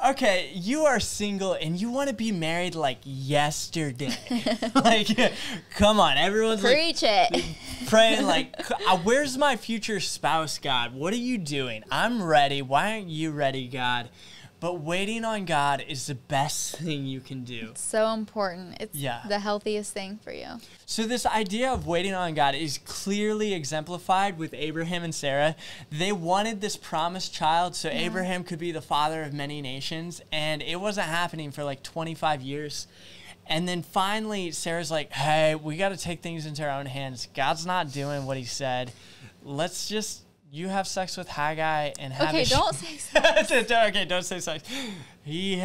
okay, you are single and you want to be married like yesterday. Like, come on, everyone's Preach it. praying like, where's my future spouse, God? What are you doing? I'm ready. Why aren't you ready, God? But waiting on God is the best thing you can do. It's so important. It's the healthiest thing for you. So this idea of waiting on God is clearly exemplified with Abraham and Sarah. They wanted this promised child so Abraham could be the father of many nations, and it wasn't happening for like 25 years. And then finally, Sarah's like, hey, we got to take things into our own hands. God's not doing what he said. Let's just... You have sex with Haggai and have don't say sex. Okay, don't say sex. He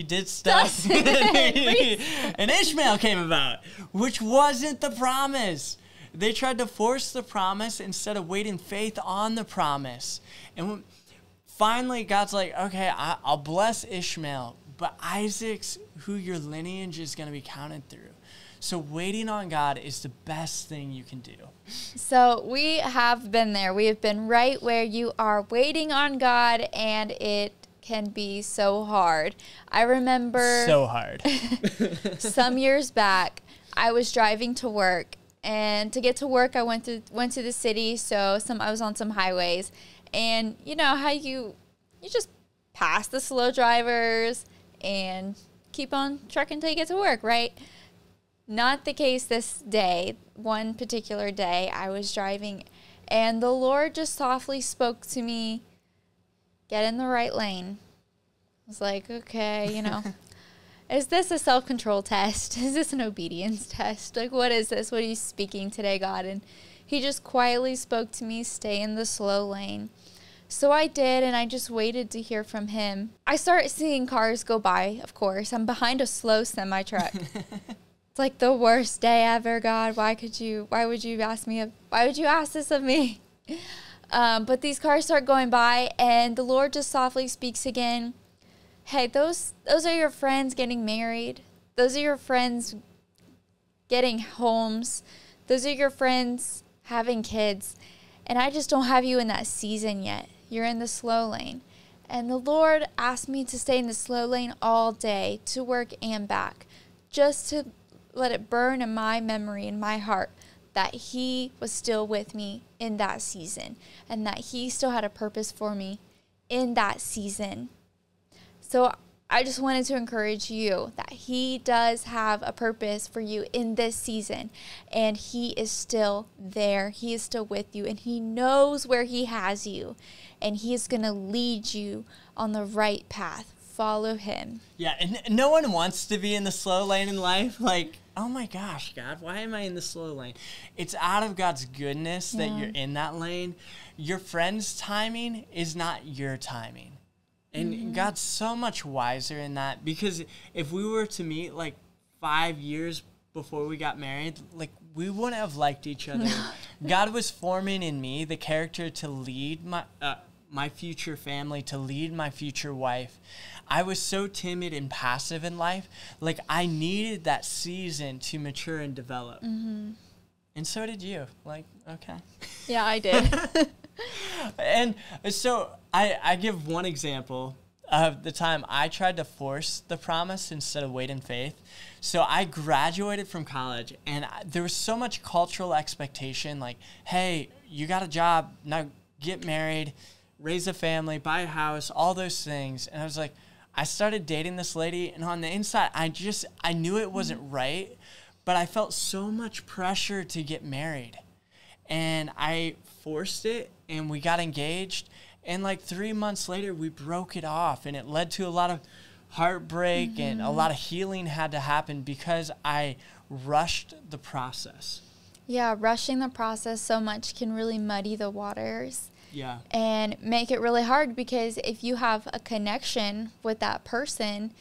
did stuff. And Ishmael came about, which wasn't the promise. They tried to force the promise instead of waiting faith on the promise. And finally, God's like, okay, I'll bless Ishmael, but Isaac's who your lineage is going to be counted through. So waiting on God is the best thing you can do. So we have been there. We have been right where you are, waiting on God, and it can be so hard. I remember so hard. some years back, I was driving to work, and to get to work, I went to the city. So I was on some highways, and you know how you just pass the slow drivers and keep on trucking until you get to work, right? Not the case this day. One particular day, I was driving, and the Lord just softly spoke to me, get in the right lane. I was like, okay, is this a self-control test? Is this an obedience test? Like, what is this? What are you speaking today, God? And he just quietly spoke to me, stay in the slow lane. So I did, and I just waited to hear from him. I started seeing cars go by, of course. I'm behind a slow semi-truck. It's like the worst day ever, God. Why would you ask this of me? But these cars start going by, and the Lord just softly speaks again. Hey, those are your friends getting married. Those are your friends getting homes. Those are your friends having kids. And I just don't have you in that season yet. You're in the slow lane. And the Lord asked me to stay in the slow lane all day, to work and back, just to let it burn in my memory, in my heart, that he was still with me in that season, and that he still had a purpose for me in that season. So I just wanted to encourage you that he does have a purpose for you in this season, and he is still there. He is still with you, and he knows where he has you, and he is going to lead you on the right path. Follow him. Yeah, and no one wants to be in the slow lane in life. Like, oh my gosh, God, why am I in the slow lane? It's out of God's goodness that you're in that lane. Your friend's timing is not your timing. And God's so much wiser in that, because if we were to meet like 5 years before we got married, like, we wouldn't have liked each other. God was forming in me the character to lead my future family, to lead my future wife. I was so timid and passive in life. Like, I needed that season to mature and develop. And so did you. Like, okay. Yeah, I did. And so I give one example of the time I tried to force the promise instead of wait in faith. So I graduated from college, and there was so much cultural expectation, like, hey, you got a job, now get married, raise a family, buy a house, all those things. And I was like, I started dating this lady, and on the inside, I knew it wasn't right, but I felt so much pressure to get married. And I forced it, and we got engaged. And like 3 months later, we broke it off, and it led to a lot of heartbreak, and a lot of healing had to happen because I rushed the process. Yeah, rushing the process so much can really muddy the waters. Yeah. And make it really hard, because if you have a connection with that person,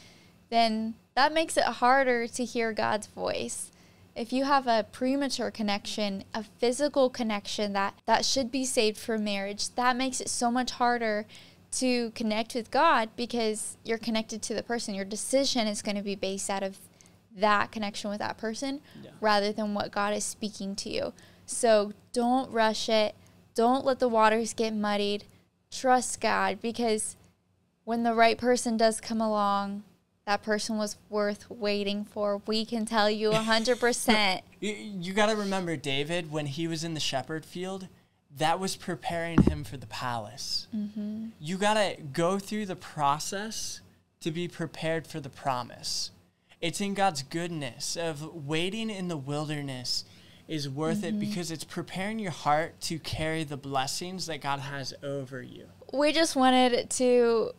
then that makes it harder to hear God's voice. If you have a premature connection, a physical connection that should be saved for marriage, that makes it so much harder to connect with God, because you're connected to the person. Your decision is going to be based out of that connection with that person rather than what God is speaking to you. So don't rush it. Don't let the waters get muddied. Trust God, because when the right person does come along, that person was worth waiting for. We can tell you 100%. You got to remember, David, when he was in the shepherd field, that was preparing him for the palace. Mm-hmm. You got to go through the process to be prepared for the promise. It's in God's goodness of waiting in the wilderness is worth it because it's preparing your heart to carry the blessings that God has over you. We just wanted to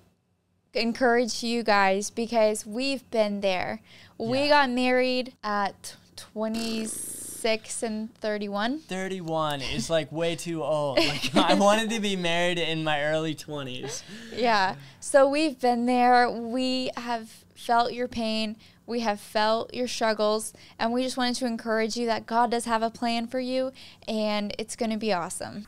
encourage you guys because we've been there. We got married at 26 and 31. 31 is like way too old. Like I wanted to be married in my early 20s. Yeah. So we've been there. We have felt your pain. We have felt your struggles, and we just wanted to encourage you that God does have a plan for you, and it's going to be awesome.